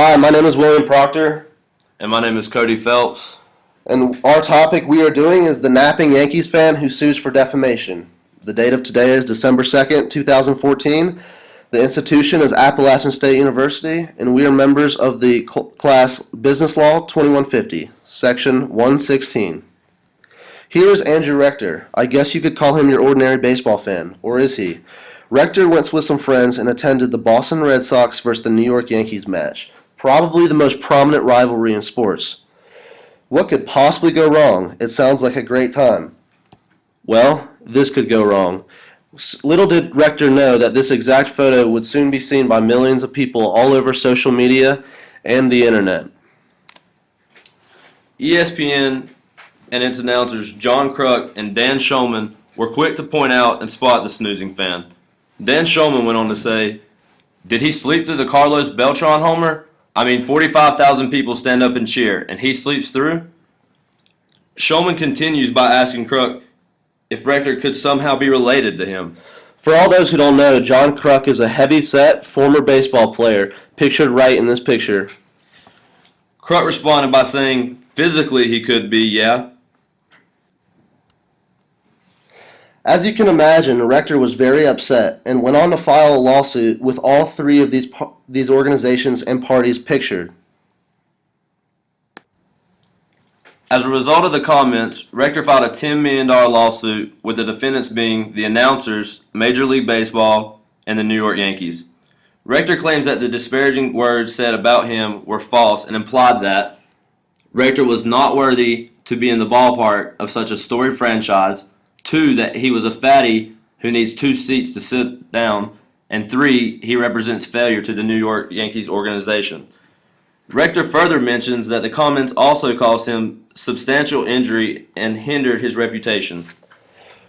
Hi, my name is William Proctor, And my name is Cody Phelps. and our topic we are doing is the napping Yankees fan who sues for defamation. The date of today is December 2nd, 2014. The institution is Appalachian State University, and we are members of the class Business Law 2150, Section 116. Here is Andrew Rector. I guess you could call him your ordinary baseball fan, or is he? Rector went with some friends and attended the Boston Red Sox versus the New York Yankees match, probably the most prominent rivalry in sports. What could possibly go wrong? It sounds like a great time. Well, this could go wrong. Little did Rector know that this exact photo would soon be seen by millions of people all over social media and the internet. ESPN and its announcers John Kruk and Dan Shulman were quick to point out and spot the snoozing fan. Dan Shulman went on to say, "Did he sleep through the Carlos Beltran homer? I mean, 45,000 people stand up and cheer, and he sleeps through?" Shulman continues by asking Kruk if Rector could somehow be related to him. For all those who don't know, John Kruk is a heavy-set former baseball player, pictured right in this picture. Kruk responded by saying, "Physically he could be, yeah." As you can imagine, Rector was very upset and went on to file a lawsuit with all three of these organizations and parties pictured. As a result of the comments, Rector filed a $10 million lawsuit, with the defendants being the announcers, Major League Baseball, and the New York Yankees. Rector claims that the disparaging words said about him were false and implied that Rector was not worthy to be in the ballpark of such a storied franchise, 2, that he was a fatty who needs 2 seats to sit down, and 3, he represents failure to the New York Yankees organization. Rector further mentions that the comments also caused him substantial injury and hindered his reputation.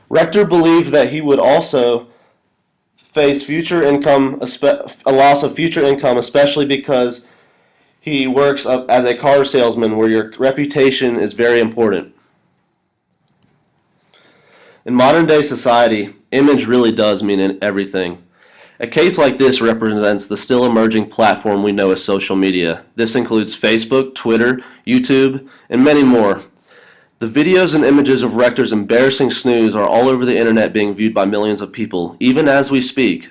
Rector believed that he would also face a loss of future income, especially because he works as a car salesman where your reputation is very important. In modern day society, image really does mean everything. A case like this represents the still emerging platform we know as social media. This includes Facebook, Twitter, YouTube, and many more. The videos and images of Rector's embarrassing snooze are all over the internet being viewed by millions of people, even as we speak.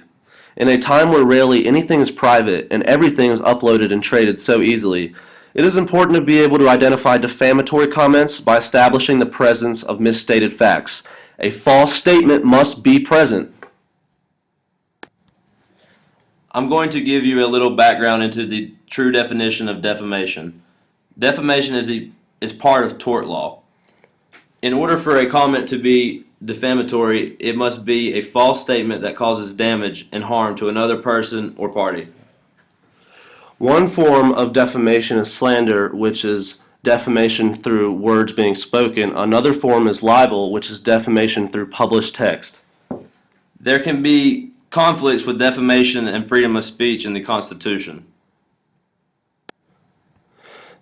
In a time where rarely anything is private and everything is uploaded and traded so easily, it is important to be able to identify defamatory comments by establishing the presence of misstated facts. A false statement must be present. I'm going to give you a little background into the true definition of defamation. Defamation is part of tort law. In order for a comment to be defamatory, it must be a false statement that causes damage and harm to another person or party. One form of defamation is slander, which is defamation through words being spoken. Another form is libel, which is defamation through published text. There can be conflicts with defamation and freedom of speech in the Constitution.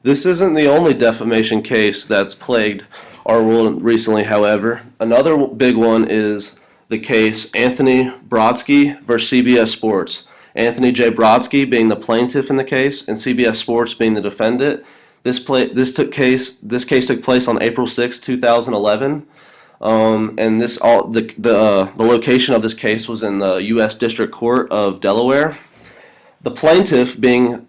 This isn't the only defamation case that's plagued our world recently, however. Another big one is the case Anthony Brodsky versus CBS Sports. Anthony J. Brodsky being the plaintiff in the case and CBS Sports being the defendant. This case took place on April 6, 2011. And the location of this case was in the U.S. District Court of Delaware. The plaintiff, being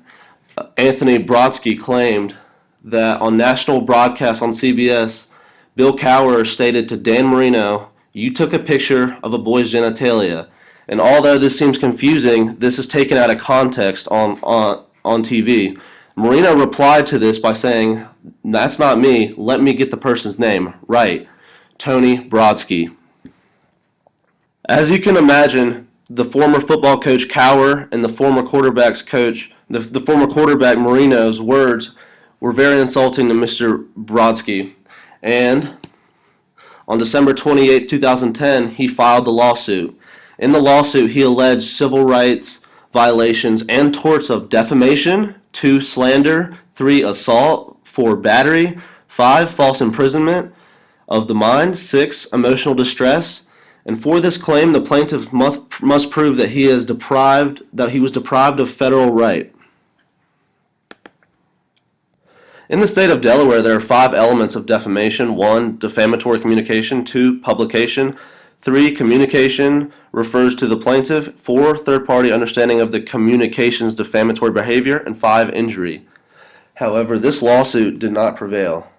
Anthony Brodsky, claimed that on national broadcast on CBS, Bill Cowher stated to Dan Marino, "You took a picture of a boy's genitalia." And although this seems confusing, this is taken out of context on TV. Marino replied to this by saying, "That's not me. Let me get the person's name right. Tony Brodsky." As you can imagine, the former football coach Cowher and the former quarterback Marino's words were very insulting to Mr. Brodsky. And on December 28, 2010, he filed the lawsuit. In the lawsuit, he alleged civil rights violations and torts of defamation, 2, slander, 3, assault, 4, battery, 5, false imprisonment of the mind, 6, emotional distress, and for this claim, the plaintiff must prove that he was deprived of federal right. In the state of Delaware, there are 5 elements of defamation. 1, defamatory communication. 2, publication. 3, communication refers to the plaintiff. 4, third-party understanding of the communication's defamatory behavior. And 5, injury. However, this lawsuit did not prevail.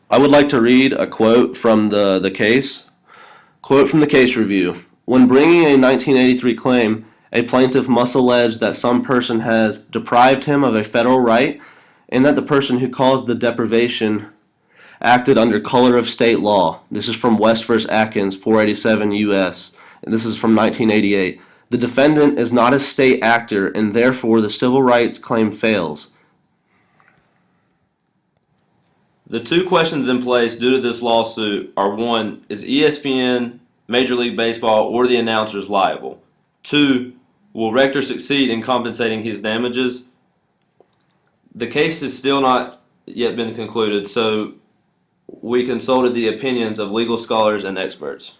I would like to read a quote from the case. Quote from the case review. When bringing a 1983 claim, a plaintiff must allege that some person has deprived him of a federal right and that the person who caused the deprivation acted under color of state law. This is from West v. Atkins, 487 U.S., and this is from 1988. The defendant is not a state actor, and therefore the civil rights claim fails. The 2 questions in place due to this lawsuit are: 1, is ESPN, Major League Baseball, or the announcers liable? 2, will Rector succeed in compensating his damages? The case has still not yet been concluded, so we consulted the opinions of legal scholars and experts.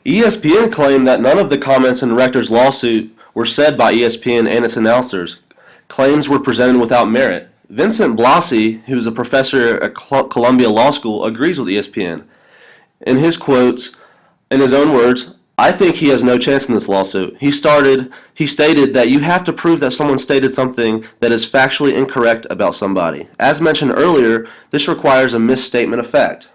ESPN claimed that none of the comments in Rector's lawsuit were said by ESPN and its announcers. Claims were presented without merit. Vincent Blasi, who is a professor at Columbia Law School, agrees with ESPN. In his quotes, in his own words, I think he has no chance in this lawsuit. He stated that you have to prove that someone stated something that is factually incorrect about somebody. As mentioned earlier, this requires a misstatement of fact.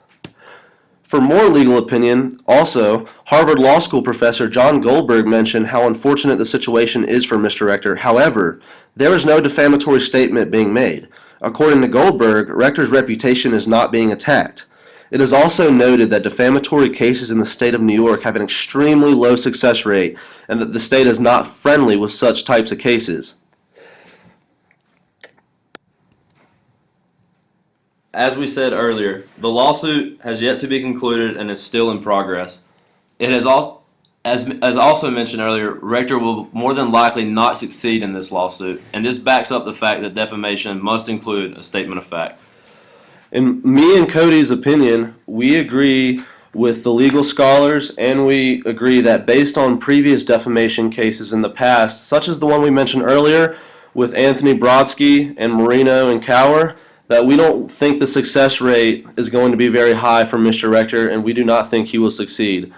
For more legal opinion, also, Harvard Law School professor John Goldberg mentioned how unfortunate the situation is for Mr. Rector. However, there is no defamatory statement being made. According to Goldberg, Rector's reputation is not being attacked. It is also noted that defamatory cases in the state of New York have an extremely low success rate and that the state is not friendly with such types of cases. As we said earlier, the lawsuit has yet to be concluded and is still in progress. It has as also mentioned earlier, Rector will more than likely not succeed in this lawsuit, and this backs up the fact that defamation must include a statement of fact. In me and Cody's opinion, we agree with the legal scholars, and we agree that based on previous defamation cases in the past, such as the one we mentioned earlier with Anthony Brodsky and Marino and Cower, that we don't think the success rate is going to be very high for Mr. Rector, and we do not think he will succeed.